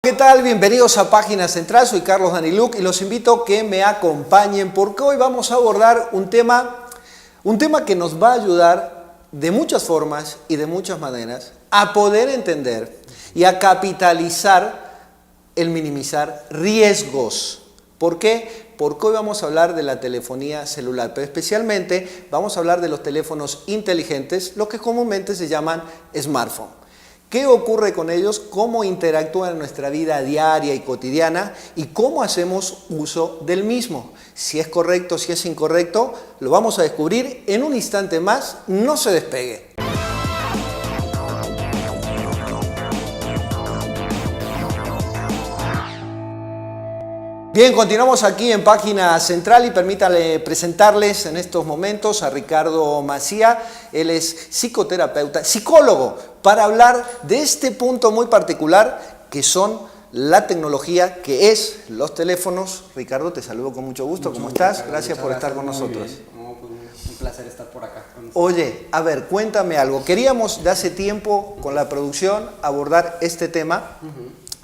¿Qué tal? Bienvenidos a Página Central, soy Carlos Daniluc y los invito a que me acompañen porque hoy vamos a abordar un tema que nos va a ayudar de muchas formas y de muchas maneras a poder entender y a capitalizar el minimizar riesgos. ¿Por qué? Porque hoy vamos a hablar de la telefonía celular, pero especialmente vamos a hablar de los teléfonos inteligentes, los que comúnmente se llaman smartphone. ¿Qué ocurre con ellos? ¿Cómo interactúan en nuestra vida diaria y cotidiana? ¿Y cómo hacemos uso del mismo? Si es correcto, si es incorrecto, lo vamos a descubrir en un instante más. No se despegue. Bien, continuamos aquí en Página Central y permítanme presentarles en estos momentos a Ricardo Macía. Él es psicoterapeuta, psicólogo, para hablar de este punto muy particular que son la tecnología, que es los teléfonos. Ricardo, te saludo con mucho gusto. ¿Cómo estás? Gracias por estar con nosotros. Un placer estar por acá. Oye, a ver, cuéntame algo. Queríamos de hace tiempo con la producción abordar este tema.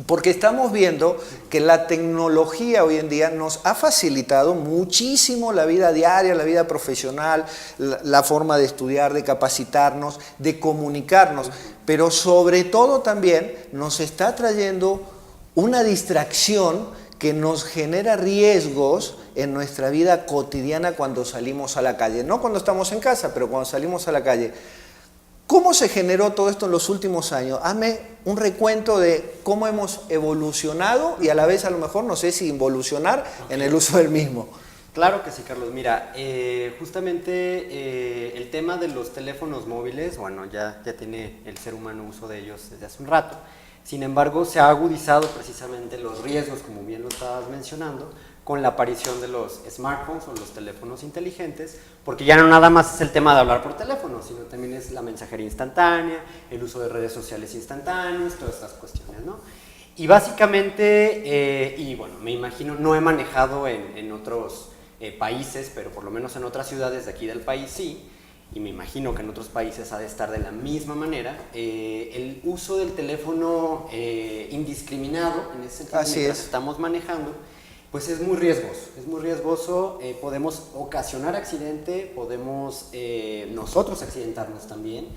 Porque estamos viendo que la tecnología hoy en día nos ha facilitado muchísimo la vida diaria, la vida profesional, la forma de estudiar, de capacitarnos, de comunicarnos, pero sobre todo también nos está trayendo una distracción que nos genera riesgos en nuestra vida cotidiana cuando salimos a la calle. No cuando estamos en casa, pero cuando salimos a la calle. ¿Cómo se generó todo esto en los últimos años? Hazme un recuento de cómo hemos evolucionado y a la vez a lo mejor no sé si involucionar en el uso del mismo. Claro que sí, Carlos. Mira, justamente el tema de los teléfonos móviles, bueno, ya tiene el ser humano uso de ellos desde hace un rato. Sin embargo, se ha agudizado precisamente los riesgos, como bien lo estabas mencionando, con la aparición de los smartphones o los teléfonos inteligentes, porque ya no nada más es el tema de hablar por teléfono, sino también es la mensajería instantánea, el uso de redes sociales instantáneas, todas estas cuestiones, ¿no? Y básicamente, y bueno, me imagino, no he manejado en otros países, pero por lo menos en otras ciudades de aquí del país sí, y me imagino que en otros países ha de estar de la misma manera, el uso del teléfono indiscriminado, en ese sentido, mientras estamos manejando, pues es muy riesgoso, podemos ocasionar accidente, podemos nosotros accidentarnos también.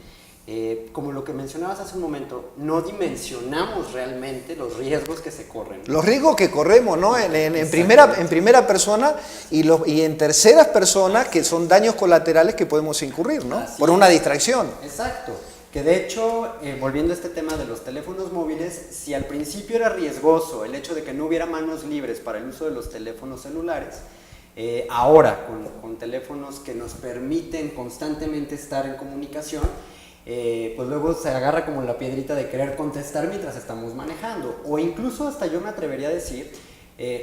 Como lo que mencionabas hace un momento, no dimensionamos realmente los riesgos que se corren. Los riesgos que corremos, ¿no? En primera persona y en terceras personas, que son daños colaterales que podemos incurrir, ¿no? Por una distracción. Exacto. Que de hecho, volviendo a este tema de los teléfonos móviles, si al principio era riesgoso el hecho de que no hubiera manos libres para el uso de los teléfonos celulares, ahora con teléfonos que nos permiten constantemente estar en comunicación, pues luego se agarra como la piedrita de querer contestar mientras estamos manejando. O incluso hasta yo me atrevería a decir,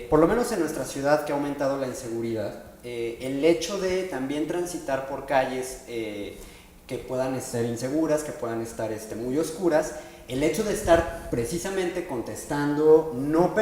por lo menos en nuestra ciudad que ha aumentado la inseguridad, el hecho de también transitar por calles que puedan ser inseguras, que puedan estar muy oscuras, el hecho de estar precisamente contestando, no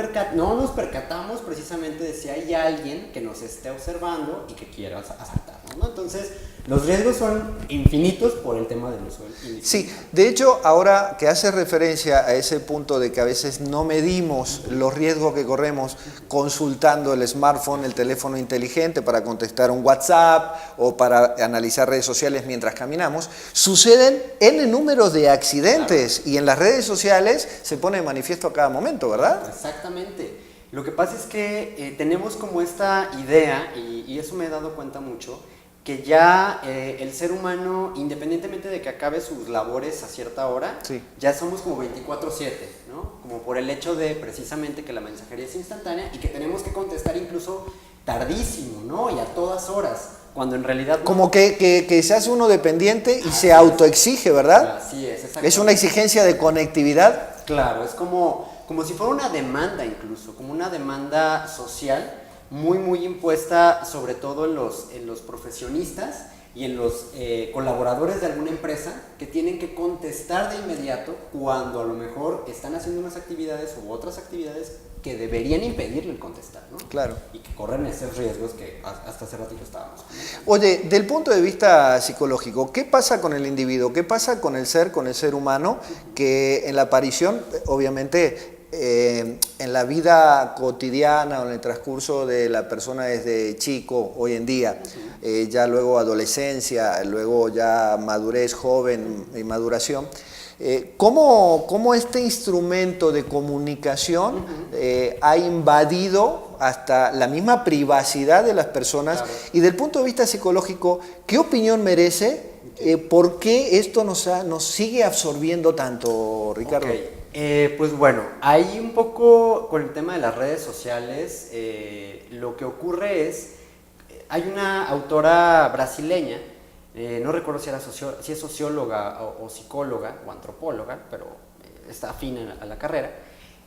nos percatamos precisamente de si hay alguien que nos esté observando y que quiera asaltarnos, ¿no? Entonces, los riesgos son infinitos por el tema del uso del indiscriminado. Sí, de hecho, ahora que haces referencia a ese punto de que a veces no medimos los riesgos que corremos consultando el smartphone, el teléfono inteligente para contestar un WhatsApp o para analizar redes sociales mientras caminamos, suceden N números de accidentes. Claro. Y en las redes sociales se pone de manifiesto a cada momento, ¿verdad? Exactamente. Lo que pasa es que tenemos como esta idea, y eso me he dado cuenta mucho, que ya el ser humano, independientemente de que acabe sus labores a cierta hora, sí, ya somos como 24/7, ¿no? Como por el hecho de precisamente que la mensajería es instantánea y que tenemos que contestar incluso tardísimo, ¿no? Y a todas horas, cuando en realidad... Como que se hace uno dependiente y se autoexige, ¿verdad? Así es, exactamente. Es una exigencia de conectividad. Claro, es como si fuera una demanda incluso, como una demanda social, muy impuesta sobre todo en los profesionistas y en los colaboradores de alguna empresa que tienen que contestar de inmediato cuando a lo mejor están haciendo unas actividades u otras actividades que deberían impedirle el contestar, ¿no? Claro. Y que corren esos riesgos que hasta hace ratito estábamos comentando. Oye, del punto de vista psicológico, ¿qué pasa con el individuo? ¿Qué pasa con el ser humano? Que en la aparición, obviamente, en la vida cotidiana o en el transcurso de la persona desde chico, hoy en día, ya luego adolescencia, luego ya madurez, joven y maduración, ¿cómo este instrumento de comunicación ha invadido hasta la misma privacidad de las personas? Claro. Y del punto de vista psicológico, ¿qué opinión merece? ¿Por qué esto nos sigue absorbiendo tanto, Ricardo? Okay. Pues bueno, ahí un poco con el tema de las redes sociales, lo que ocurre es, hay una autora brasileña, no recuerdo si es socióloga o psicóloga o antropóloga, pero está afín a la carrera,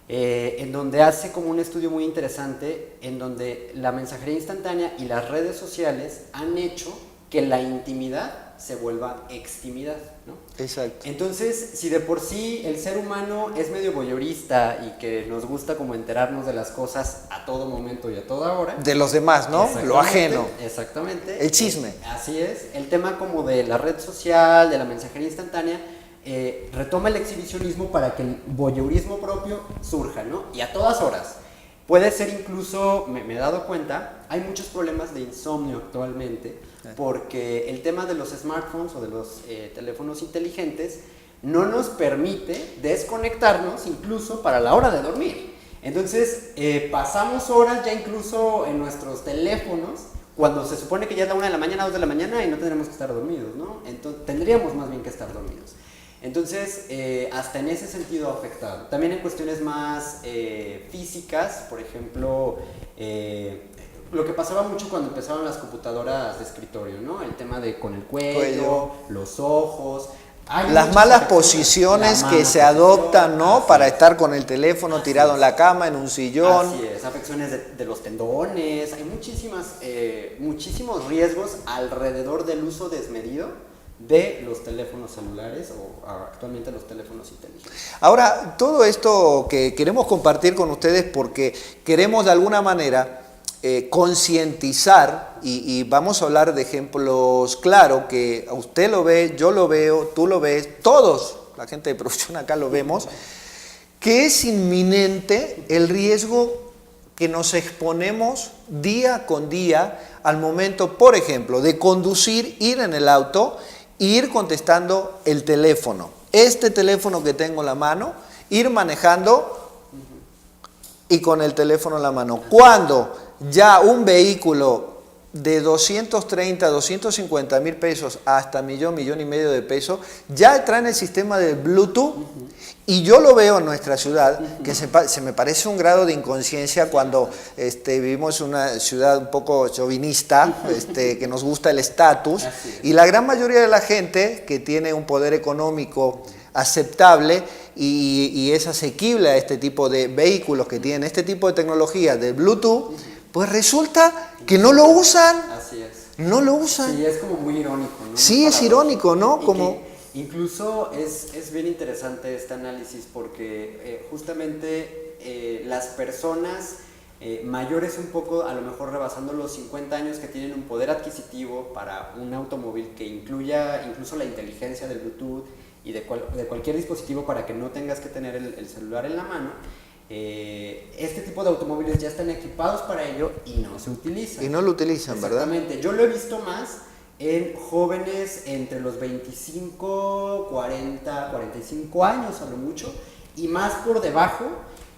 en donde hace como un estudio muy interesante en donde la mensajería instantánea y las redes sociales han hecho que la intimidad se vuelva extimidad, ¿no? Exacto. Entonces, si de por sí el ser humano es medio voyeurista y que nos gusta como enterarnos de las cosas a todo momento y a toda hora. De los demás, ¿no? Lo ajeno. Exactamente. El chisme. Así es. El tema como de la red social, de la mensajería instantánea, retoma el exhibicionismo para que el voyeurismo propio surja, ¿no? Y a todas horas. Puede ser incluso, me he dado cuenta, hay muchos problemas de insomnio actualmente, porque el tema de los smartphones o de los teléfonos inteligentes no nos permite desconectarnos incluso para la hora de dormir. Entonces, pasamos horas ya incluso en nuestros teléfonos cuando se supone que ya es la 1 de la mañana, 2 de la mañana y no tendremos que estar dormidos, ¿no? Entonces, tendríamos más bien que estar dormidos. Entonces, hasta en ese sentido ha afectado. También en cuestiones más físicas, por ejemplo, lo que pasaba mucho cuando empezaron las computadoras de escritorio, ¿no? El tema de con el cuello. Los ojos. Las malas posiciones que se adoptan, ¿no? Para estar con el teléfono tirado en la cama, en un sillón. Así es, afecciones de los tendones. Hay muchísimos riesgos alrededor del uso desmedido de los teléfonos celulares o actualmente los teléfonos inteligentes. Ahora, todo esto que queremos compartir con ustedes porque queremos de alguna manera concientizar y vamos a hablar de ejemplos claros que usted lo ve, yo lo veo, tú lo ves, todos, la gente de producción acá lo vemos, que es inminente el riesgo que nos exponemos día con día al momento, por ejemplo, de conducir, ir en el auto, ir contestando el teléfono. Este teléfono que tengo en la mano, ir manejando y con el teléfono en la mano. Cuando ya un vehículo de 230, 250 mil pesos hasta millón y medio de pesos, ya traen el sistema de Bluetooth. Y yo lo veo en nuestra ciudad, que se me parece un grado de inconsciencia cuando vivimos en una ciudad un poco chauvinista, que nos gusta el estatus, y la gran mayoría de la gente que tiene un poder económico aceptable y es asequible a este tipo de vehículos que tienen este tipo de tecnología de Bluetooth, pues resulta que no lo usan. Así es. No lo usan. Sí, es como muy irónico, ¿no? Sí, es irónico, ¿no? Como... Incluso es bien interesante este análisis porque justamente las personas mayores un poco, a lo mejor rebasando los 50 años, que tienen un poder adquisitivo para un automóvil que incluya incluso la inteligencia del Bluetooth y de cualquier dispositivo para que no tengas que tener el celular en la mano, este tipo de automóviles ya están equipados para ello y no se utilizan. Y no lo utilizan, ¿verdad? Exactamente. Yo lo he visto más en jóvenes entre los 25, 40, 45 años a lo mucho, y más por debajo,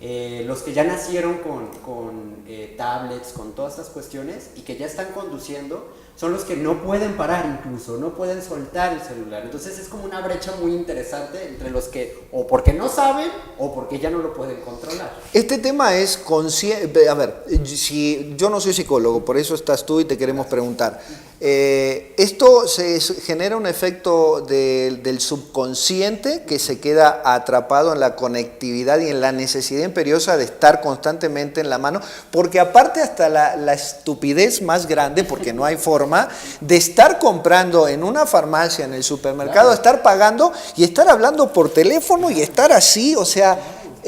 los que ya nacieron con tablets, con todas estas cuestiones, y que ya están conduciendo, son los que no pueden parar incluso, no pueden soltar el celular. Entonces es como una brecha muy interesante entre los que o porque no saben o porque ya no lo pueden controlar. Este tema es consciente. A ver, si yo no soy psicólogo, por eso estás tú y te queremos preguntar. Esto se genera un efecto del subconsciente que se queda atrapado en la conectividad y en la necesidad imperiosa de estar constantemente en la mano, porque aparte hasta la estupidez más grande, porque no hay forma de estar comprando en una farmacia, en el supermercado, claro, estar pagando y estar hablando por teléfono y estar así, o sea,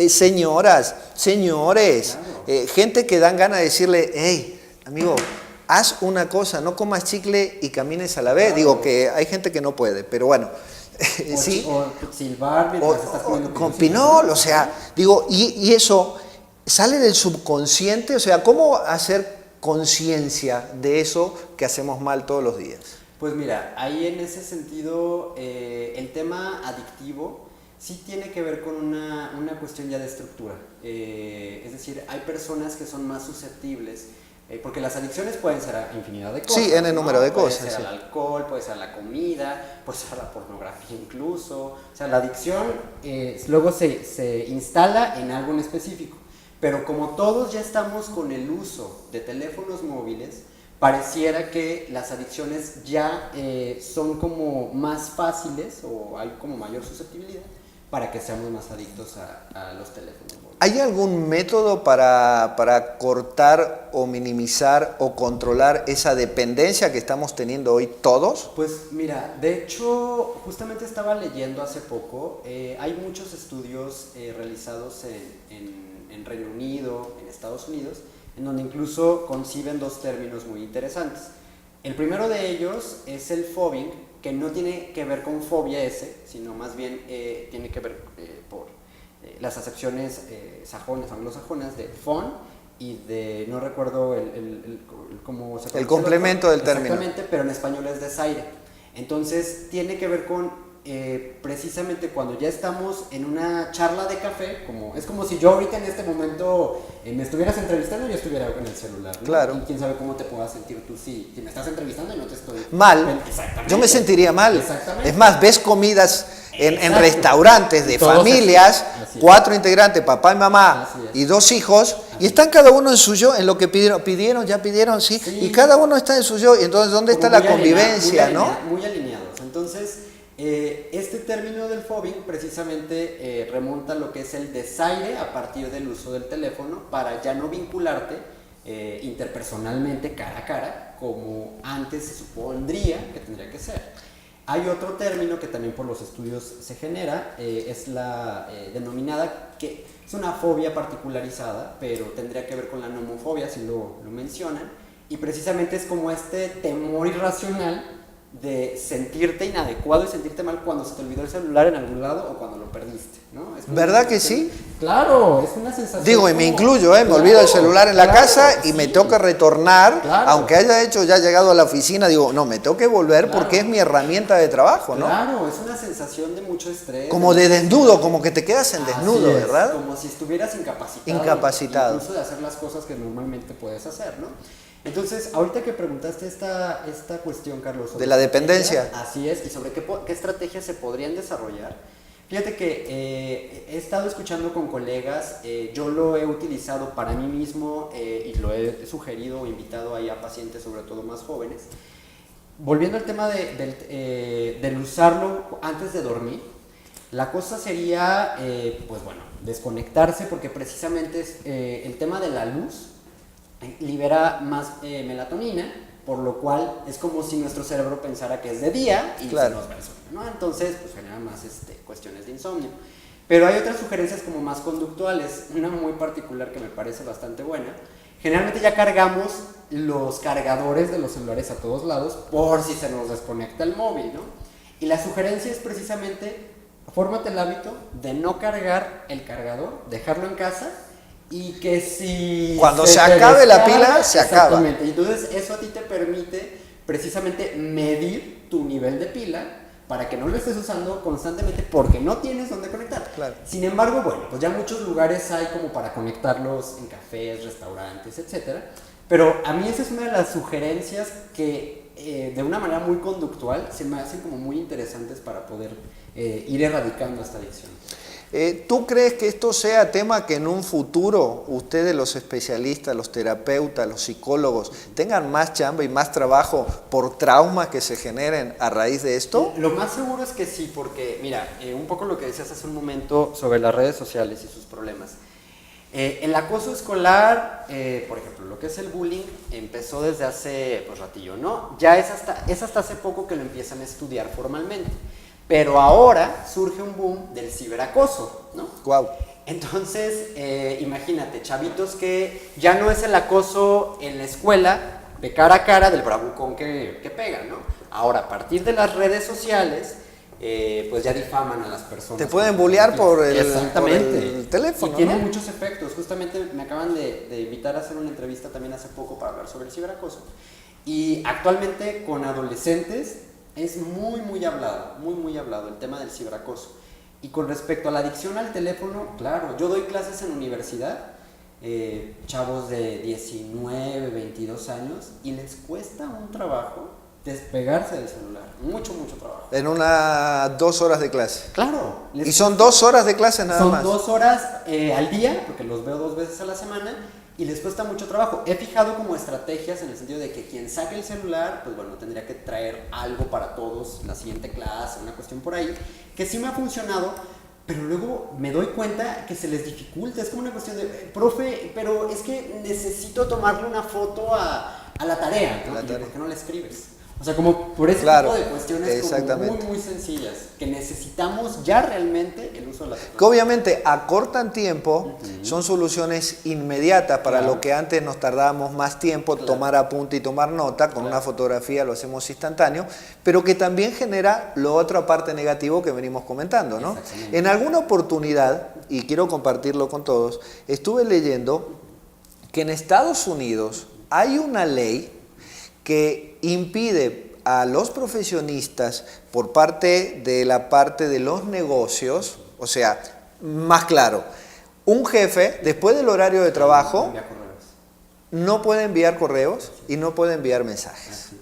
señoras, señores, gente que dan ganas de decirle, hey, amigo, haz una cosa, no comas chicle y camines a la vez. Digo que hay gente que no puede, pero bueno, ¿sí? O silbar mientras estás comiendo con pinol. pinol, o sea, digo, y eso sale del subconsciente, o sea, ¿cómo hacer conciencia de eso que hacemos mal todos los días? Pues mira, ahí en ese sentido, el tema adictivo sí tiene que ver con una cuestión ya de estructura. Es decir, hay personas que son más susceptibles, porque las adicciones pueden ser a infinidad de cosas. Sí, en el número de cosas. Puede ser Sí. al alcohol, puede ser a la comida, puede ser a la pornografía incluso. O sea, la adicción luego se instala en algo en específico. Pero como todos ya estamos con el uso de teléfonos móviles, pareciera que las adicciones ya son como más fáciles o hay como mayor susceptibilidad para que seamos más adictos a los teléfonos móviles. ¿Hay algún método para cortar o minimizar o controlar esa dependencia que estamos teniendo hoy todos? Pues mira, de hecho, justamente estaba leyendo hace poco, hay muchos estudios realizados en Reino Unido, en Estados Unidos, en donde incluso conciben dos términos muy interesantes. El primero de ellos es el fobbing, que no tiene que ver con fobia ese, sino más bien tiene que ver por las acepciones sajonas, anglosajonas de phone y de, no recuerdo cómo se pronuncia El complemento del término. Exactamente, pero en español es desaire. Entonces tiene que ver con precisamente cuando ya estamos en una charla de café, es como si yo ahorita en este momento me estuvieras entrevistando y yo estuviera con el celular, ¿no? Claro. Y quién sabe cómo te puedas sentir tú si me estás entrevistando y no te estoy... Mal. Exactamente. Yo me sentiría mal. Exactamente. Es más, ves comidas en Exacto. restaurantes de Todos familias, así es. 4 integrantes, papá y mamá, Así es. y 2 hijos, Así y están cada uno en su yo, en lo que pidieron, ya pidieron, sí, Sí. y cada uno está en su yo, y entonces, ¿dónde está Como la convivencia, no? Muy alineados. Entonces, este término del fobbing precisamente remonta a lo que es el desaire a partir del uso del teléfono para ya no vincularte interpersonalmente cara a cara como antes se supondría que tendría que ser. Hay otro término que también por los estudios se genera, es la denominada, que es una fobia particularizada, pero tendría que ver con la nomofobia, si lo mencionan, y precisamente es como este temor irracional de sentirte inadecuado y sentirte mal cuando se te olvidó el celular en algún lado o cuando lo perdiste, ¿no? Es ¿Verdad que sí? Claro, es una sensación. Digo, y me como- incluyo, me Claro, olvido el celular en la claro, casa y me sí. toca retornar, Claro. aunque haya ya llegado a la oficina, digo, no, me tengo que volver Claro. porque es mi herramienta de trabajo, ¿no? Claro, es una sensación de mucho estrés. Como de desnudo, como que te quedas en desnudo, Así es, ¿verdad? como si estuvieras incapacitado. Incapacitado. Incluso de hacer las cosas que normalmente puedes hacer, ¿no? Entonces, ahorita que preguntaste esta cuestión, Carlos, sobre De la dependencia. estrategias, así es, y sobre qué estrategias se podrían desarrollar. Fíjate que he estado escuchando con colegas, yo lo he utilizado para mí mismo y lo he sugerido o invitado ahí a pacientes, sobre todo más jóvenes. Volviendo al tema del usarlo antes de dormir, la cosa sería, pues bueno, desconectarse porque precisamente es, el tema de la luz libera más melatonina, por lo cual es como si nuestro cerebro pensara que es de día y Claro. se nos va el sueño, ¿no? Entonces, pues genera más cuestiones de insomnio. Pero hay otras sugerencias como más conductuales, una muy particular que me parece bastante buena. Generalmente ya cargamos los cargadores de los celulares a todos lados por si se nos desconecta el móvil, ¿no? Y la sugerencia es precisamente, fórmate el hábito de no cargar el cargador, dejarlo en casa y que si... Cuando se acabe la pila, se acaba. Exactamente, y entonces eso a ti te permite precisamente medir tu nivel de pila para que no lo estés usando constantemente porque no tienes dónde conectar. Claro. Sin embargo, bueno, pues ya muchos lugares hay como para conectarlos en cafés, restaurantes, etcétera. Pero a mí esa es una de las sugerencias que de una manera muy conductual se me hacen como muy interesantes para poder ir erradicando esta adicción. ¿Tú crees que esto sea tema que en un futuro ustedes, los especialistas, los terapeutas, los psicólogos, tengan más chamba y más trabajo por traumas que se generen a raíz de esto? Lo más seguro es que sí, porque mira, un poco lo que decías hace un momento sobre las redes sociales y sus problemas. El acoso escolar, por ejemplo, lo que es el bullying, empezó desde hace pues, ratillo, ¿no? Ya es hasta hace poco que lo empiezan a estudiar formalmente. Pero ahora surge un boom del ciberacoso, ¿no? Wow. Entonces, imagínate, chavitos que ya no es el acoso en la escuela de cara a cara del bravucón que pega, ¿no? Ahora, a partir de las redes sociales, pues ya difaman a las personas. Te pueden bullear por el Exactamente. teléfono, y tiene ¿no? muchos efectos. Justamente me acaban de invitar a hacer una entrevista también hace poco para hablar sobre el ciberacoso. Y actualmente con adolescentes es muy hablado el tema del ciberacoso. Y con respecto a la adicción al teléfono, claro, yo doy clases en universidad, chavos de 19, 22 años, y les cuesta un trabajo despegarse del celular, mucho trabajo. En 2 horas de clase. Claro. Y son 2 horas de clase nada más. Son 2 horas al día, porque los veo 2 veces a la semana, y les cuesta mucho trabajo. He fijado como estrategias en el sentido de que quien saque el celular, pues bueno, tendría que traer algo para todos, la siguiente clase, una cuestión por ahí, que sí me ha funcionado, pero luego me doy cuenta que se les dificulta. Es como una cuestión de, profe, pero es que necesito tomarle una foto a la tarea, ¿no? ¿Por qué no la escribes? O sea, como por ese tipo de cuestiones como muy sencillas, que necesitamos ya realmente el uso de la tecnología. Que obviamente acortan tiempo, son soluciones inmediatas para lo que antes nos tardábamos más tiempo, tomar apunte y tomar nota, con una fotografía lo hacemos instantáneo, pero que también genera la otra parte negativa que venimos comentando, ¿no? En alguna oportunidad, y quiero compartirlo con todos, estuve leyendo que en Estados Unidos hay una ley que impide a los profesionistas por parte de los negocios, o sea, más claro, un jefe después del horario de trabajo no puede enviar correos y no puede enviar mensajes.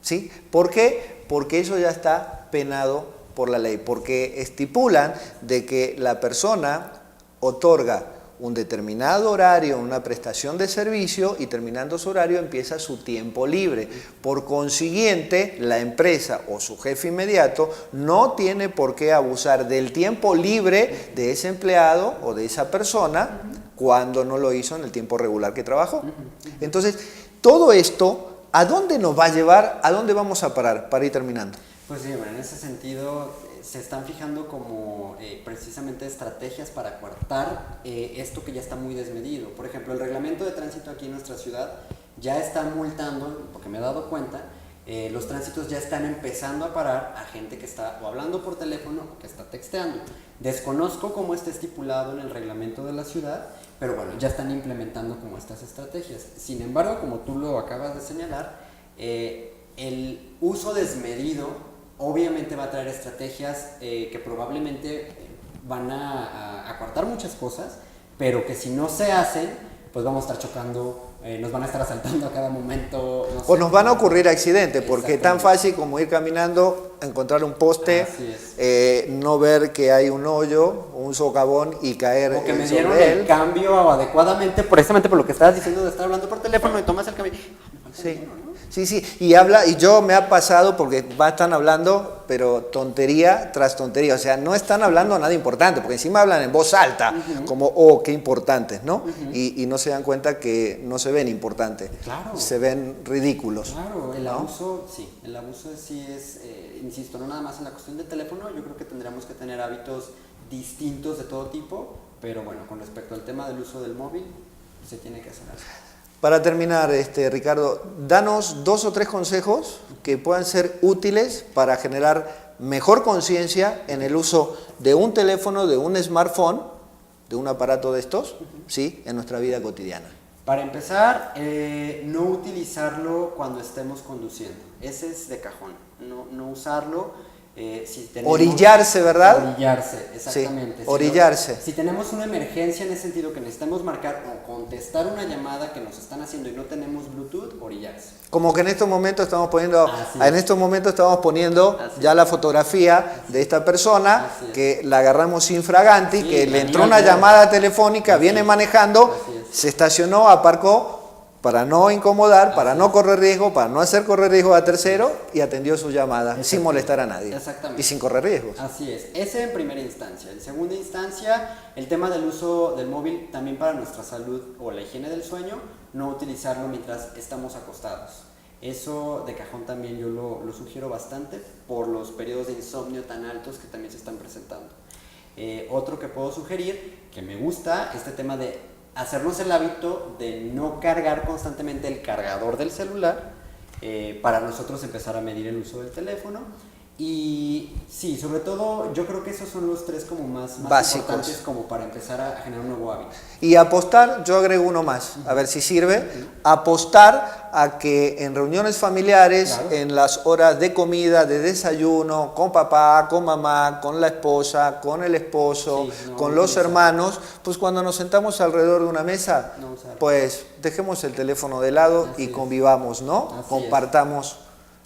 ¿Sí? ¿Por qué? Porque eso ya está penado por la ley, porque estipulan de que la persona otorga un determinado horario, una prestación de servicio, y terminando su horario empieza su tiempo libre. Por consiguiente, la empresa o su jefe inmediato no tiene por qué abusar del tiempo libre de ese empleado o de esa persona cuando no lo hizo en el tiempo regular que trabajó. Entonces, todo esto, ¿a dónde nos va a llevar? ¿A dónde vamos a parar? Para ir terminando. Pues sí, bueno, en ese sentido se están fijando como precisamente estrategias para coartar esto que ya está muy desmedido. Por ejemplo, el reglamento de tránsito aquí en nuestra ciudad ya está multando, porque me he dado cuenta, los tránsitos ya están empezando a parar a gente que está o hablando por teléfono o que está texteando. Desconozco cómo está estipulado en el reglamento de la ciudad, pero bueno, ya están implementando como estas estrategias. Sin embargo, como tú lo acabas de señalar, el uso desmedido obviamente va a traer estrategias que probablemente van a coartar muchas cosas, pero que si no se hacen, pues vamos a estar chocando, nos van a estar asaltando a cada momento. No sé, o nos van a ocurrir accidentes, porque es tan fácil como ir caminando, encontrar un poste, no ver que hay un hoyo, un socavón y caer o que me dieron el cambio adecuadamente, precisamente por lo que estabas diciendo de estar hablando por teléfono y tomas el cambio. Sí. Sí, y yo me ha pasado porque están hablando, pero tontería tras tontería, o sea, no están hablando nada importante, porque encima hablan en voz alta, como, oh, qué importantes, ¿no? Y no se dan cuenta que no se ven importantes, se ven ridículos. Claro, el abuso sí es, insisto, no nada más en la cuestión del teléfono, yo creo que tendríamos que tener hábitos distintos de todo tipo, pero bueno, con respecto al tema del uso del móvil, se tiene que hacer algo. Para terminar, Ricardo, danos 2 o 3 consejos que puedan ser útiles para generar mejor conciencia en el uso de un teléfono, de un smartphone, de un aparato de estos, ¿sí?, en nuestra vida cotidiana. Para empezar, no utilizarlo cuando estemos conduciendo. Ese es de cajón. No usarlo. Si tenemos, orillarse, ¿verdad? Orillarse, exactamente. Sí, orillarse. Si tenemos una emergencia en ese sentido que necesitamos marcar o contestar una llamada que nos están haciendo y no tenemos Bluetooth, orillarse. Como que en estos momentos estamos poniendo ya la fotografía de esta persona que la agarramos infraganti, que le entró una llamada telefónica, viene manejando, se estacionó, aparcó, para no incomodar, para no correr riesgo, para no hacer correr riesgo a tercero, y atendió su llamada sin molestar a nadie. Exactamente. Y sin correr riesgos. Así es. Ese en primera instancia. En segunda instancia, el tema del uso del móvil también para nuestra salud o la higiene del sueño, no utilizarlo mientras estamos acostados. Eso de cajón también yo lo sugiero bastante por los periodos de insomnio tan altos que también se están presentando. Otro que puedo sugerir, que me gusta, este tema de hacernos el hábito de no cargar constantemente el cargador del celular para nosotros empezar a medir el uso del teléfono. Y sí, sobre todo yo creo que esos son los tres como más básicos, importantes como para empezar a generar un nuevo hábito. Y apostar, yo agrego uno más, a ver si sirve, apostar a que en reuniones familiares, Claro. en las horas de comida, de desayuno, con papá, con mamá, con la esposa, con el esposo, Sí, no, con no los utilizar. hermanos, pues cuando nos sentamos alrededor de una mesa, No usar. pues dejemos el teléfono de lado Así y es. convivamos, ¿no? Así Compartamos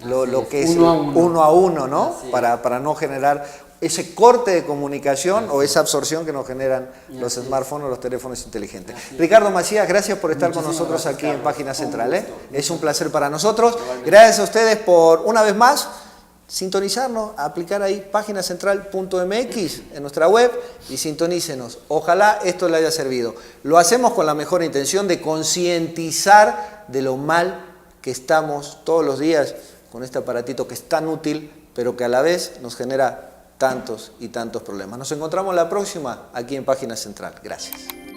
lo Así que es. es Uno a uno. uno a uno, ¿no? Así es. Para no generar ese corte de comunicación Así o es. esa absorción que nos generan los Así es. smartphones o los teléfonos inteligentes. Así es. Ricardo Macías, gracias por estar con Muchísimas nosotros gracias, aquí en Carlos. Página Fue un Central. gusto. Es un placer para nosotros. Igualmente. Gracias a ustedes por, una vez más, sintonizarnos, aplicar ahí paginacentral.mx en nuestra web y sintonícenos. Ojalá esto le haya servido. Lo hacemos con la mejor intención de concientizar de lo mal que estamos todos los días con este aparatito que es tan útil, pero que a la vez nos genera tantos y tantos problemas. Nos encontramos la próxima aquí en Página Central. Gracias.